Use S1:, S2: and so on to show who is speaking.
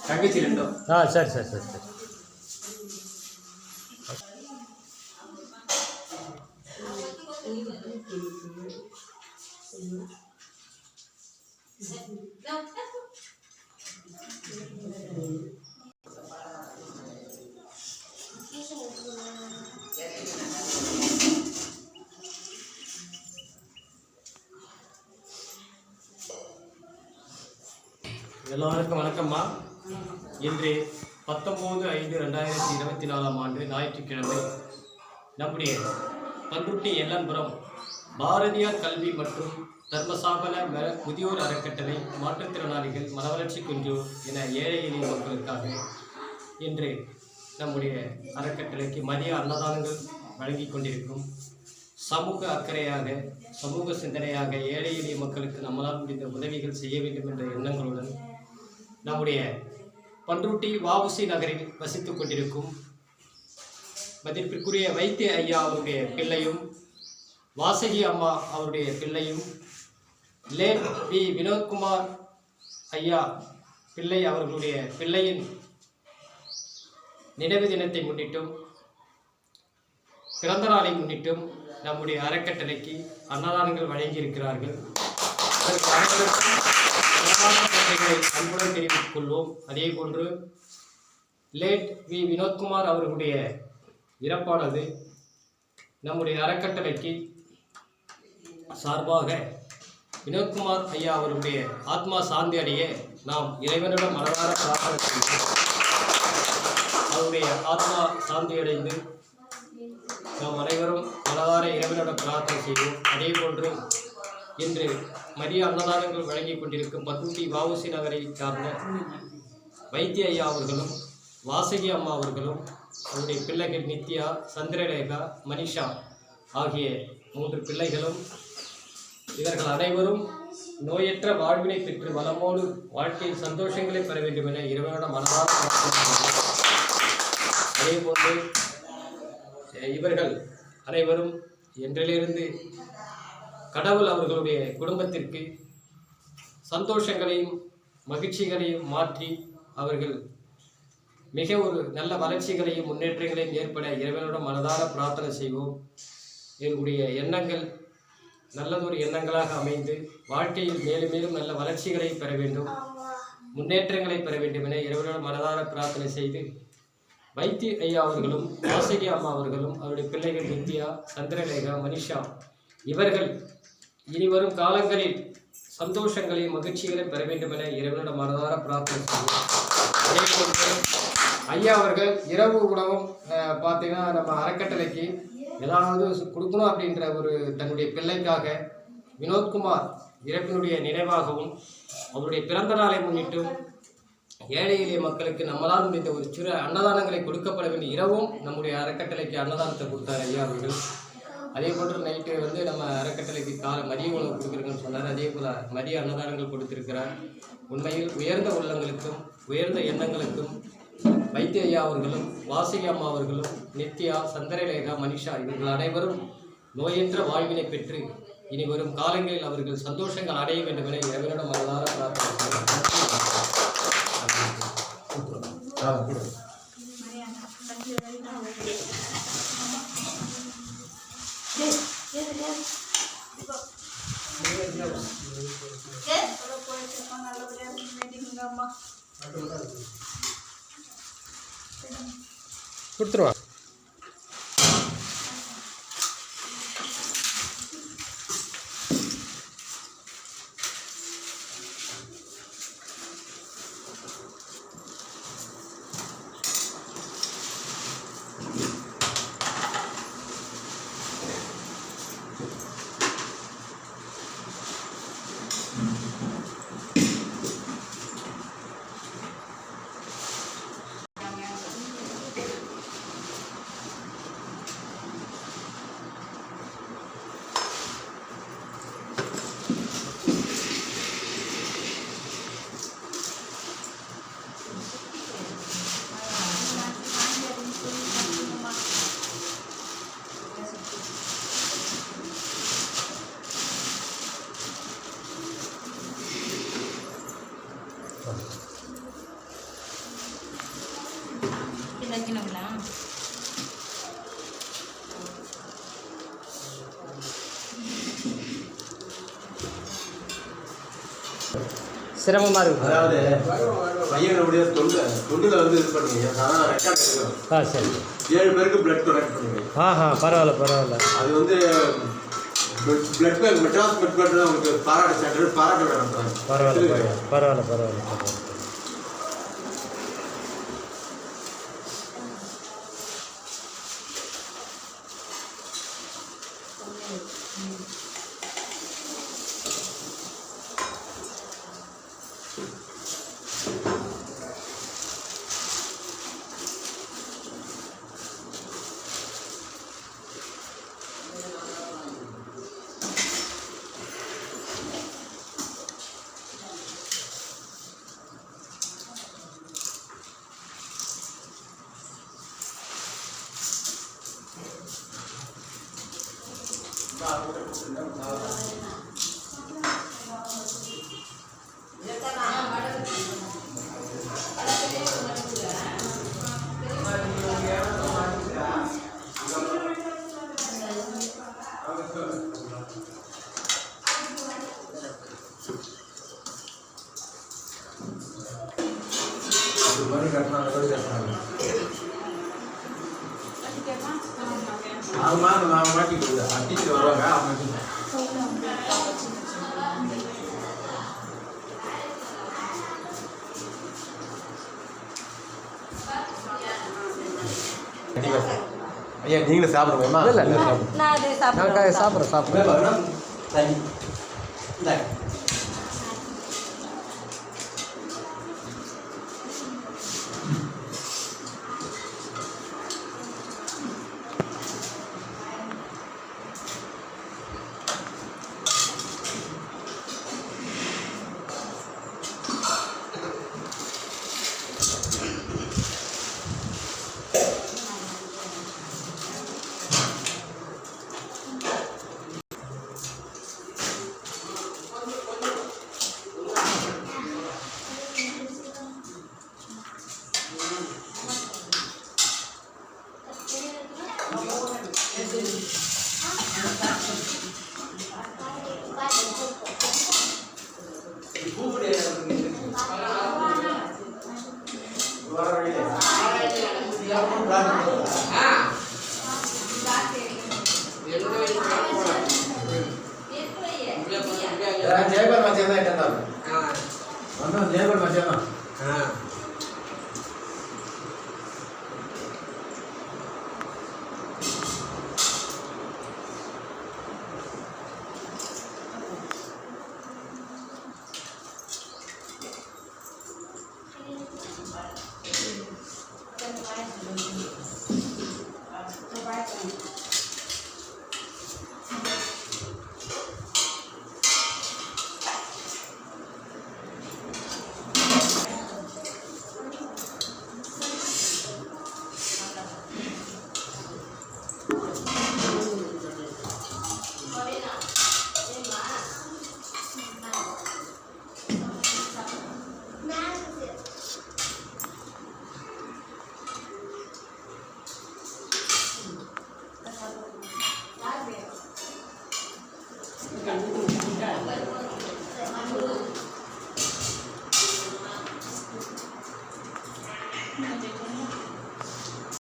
S1: தங்கச்சி ரெண்டும்
S2: சரி சரி சரி சரி.
S1: எல்லோருக்கும் வணக்கம்மா. இன்று 19/5/2024 ஞாயிற்றுக்கிழமை நம்முடைய பண்ருட்டி எல்லன்புரம் பாரதியார் கல்வி மற்றும் தர்மசாபன முதியோர் அறக்கட்டளை மாற்றுத்திறனாளிகள் மனவளர்ச்சி குன்று என ஏழை எளிய மக்களுக்காக இன்று நம்முடைய அறக்கட்டளைக்கு மதிய அன்னதானங்கள் வழங்கி கொண்டிருக்கும். சமூக அக்கறையாக, சமூக சிந்தனையாக ஏழை எளிய மக்களுக்கு நம்மளால் முடிந்த உதவிகள் செய்ய வேண்டும் என்ற எண்ணங்களுடன் நம்முடைய பண்ருட்டி வஉசி நகரில் வசித்துக் கொண்டிருக்கும் மதிப்பிற்குரிய வைத்திய ஐயா அவருடைய பிள்ளையும் வாசகி அம்மா அவருடைய பிள்ளையும் லேட் வி வினோத்குமார் ஐயா பிள்ளை அவர்களுடைய பிள்ளையின் நினைவு தினத்தை முன்னிட்டும் பிறந்த நாளை முன்னிட்டும் நம்முடைய அறக்கட்டளைக்கு அன்னதானங்கள் வழங்கியிருக்கிறார்கள். அதற்கு அனைவருக்கும் அன்புடன் தெரிவித்துக் கொள்வோம். அதே போன்று லேட் வி வினோத்குமார் அவர்களுடைய இறப்பானது நம்முடைய அறக்கட்டளைக்கு சார்பாக வினோத்குமார் ஐயா அவருடைய ஆத்மா சாந்தி அடைய நாம் இறைவனிடம் மனதார பிரார்த்தனை செய்வோம். அவருடைய ஆத்மா சாந்தி அடைந்து நாம் அனைவரும் மனதார இறைவனிடம் பிரார்த்தனை செய்வோம். அதே போன்று இன்று மதிய அன்னதானங்கள் வழங்கி கொண்டிருக்கும் பண்ருட்டி வஉசி நகரை சார்ந்த வைத்திய ஐயா அவர்களும் வாசகி அம்மா அவர்களும் அவருடைய பிள்ளைகள் நித்யா, சந்திரலேகா, மனிஷா ஆகிய 3 பிள்ளைகளும் இவர்கள் அனைவரும் நோயற்ற வாழ்வினை பெற்று வளமோடு வாழ்க்கையில் சந்தோஷங்களை பெற வேண்டும் என இறைவனிடம் மனதார பிரார்த்தனை செய்வோம். அதே போன்று இவர்கள் அனைவரும் என்றிலிருந்து கடவுள் அவர்களுடைய குடும்பத்திற்கு சந்தோஷங்களையும் மகிழ்ச்சிகளையும் மாற்றி அவர்கள் மிக ஒரு நல்ல வளர்ச்சிகளையும் முன்னேற்றங்களையும் ஏற்பட இறைவனிடம் மனதார பிரார்த்தனை செய்வோம். எங்களுடைய எண்ணங்கள் நல்லதொரு எண்ணங்களாக அமைந்து வாழ்க்கையில் மேலும் மேலும் நல்ல வளர்ச்சிகளை பெற வேண்டும், முன்னேற்றங்களை பெற வேண்டும் என இறைவனிடம் மனதார பிரார்த்தனை செய்து வைத்திய ஐயா அவர்களும் வாசகி அம்மா அவர்களும் அவருடைய பிள்ளைகள் நித்யா, சந்திரலேகா, மனிஷா இவர்கள் இனிவரும் காலங்களில் சந்தோஷங்களையும் மகிழ்ச்சிகளையும் பெற வேண்டும் என இறைவனிடம் மனதார பிரார்த்தனை செய்வோம். அதே போன்று ஐயா அவர்கள் இரவு உணவும் பார்த்தீங்கன்னா நம்ம அறக்கட்டளைக்கு ஏதாவது கொடுக்கணும் அப்படின்ற ஒரு தன்னுடைய பிள்ளைக்காக வினோத்குமார் இறப்பினுடைய நினைவாகவும் அவருடைய பிறந்த நாளை முன்னிட்டும் ஏழை எளிய மக்களுக்கு நம்மளால் முடிந்த ஒரு சிறு அன்னதானங்களை கொடுக்கப்பட வேண்டிய இரவும் நம்முடைய அறக்கட்டளைக்கு அன்னதானத்தை கொடுத்தார் ஐயா அவர்கள். அதே போன்று நைட்டு நம்ம அறக்கட்டளைக்கு மதிய உணவு கொடுக்குறதுன்னு சொன்னார். அதே போல் மதிய அன்னதானங்கள் கொடுத்திருக்கிறார். உண்மையில் உயர்ந்த உள்ளங்களுக்கும் உயர்ந்த எண்ணங்களுக்கும் வைத்திய ஐயா அவர்களும் வாசகி அம்மா அவர்களும் நித்யா, சந்திரலேகா, மனிஷா இவர்கள் அனைவரும் நோயற்ற வாழ்வினை பெற்று இனி வரும் காலங்களில் அவர்கள் சந்தோஷங்கள் அடைய வேண்டும் என இறைவனிடம் மனதார பிரார்த்தனை
S2: கொடுத்துருவா. சிரமமாக இருக்கும்.
S3: அதாவது பையனுடைய தொண்டில் வந்து இது பண்ணுவீங்க. அதான் ரெக்கார்ட் எடுக்கிறோம்.
S2: சரி.
S3: 7 பேருக்கு பிளட் டொனேட் பண்ணுவீங்க.
S2: பரவாயில்ல.
S3: அது வந்து blood bank Madras blood bank உங்களுக்கு பாராட்டு சென்டர் பாராட்டு நடத்துறாங்க.
S2: பரவாயில்ல.
S3: மாட்டிட்டு அட்டிட்டு வருவாங்க. ஐயா நீங்களும் சாப்பிடுவோமா?
S2: இல்லை
S4: நான்
S2: சாப்பிட்றேன்.
S3: சரி. ஜெயபால் மச்சான் தான் கேட்டாங்க. ஜெயபால் மச்சான் தான்.
S4: Thank you.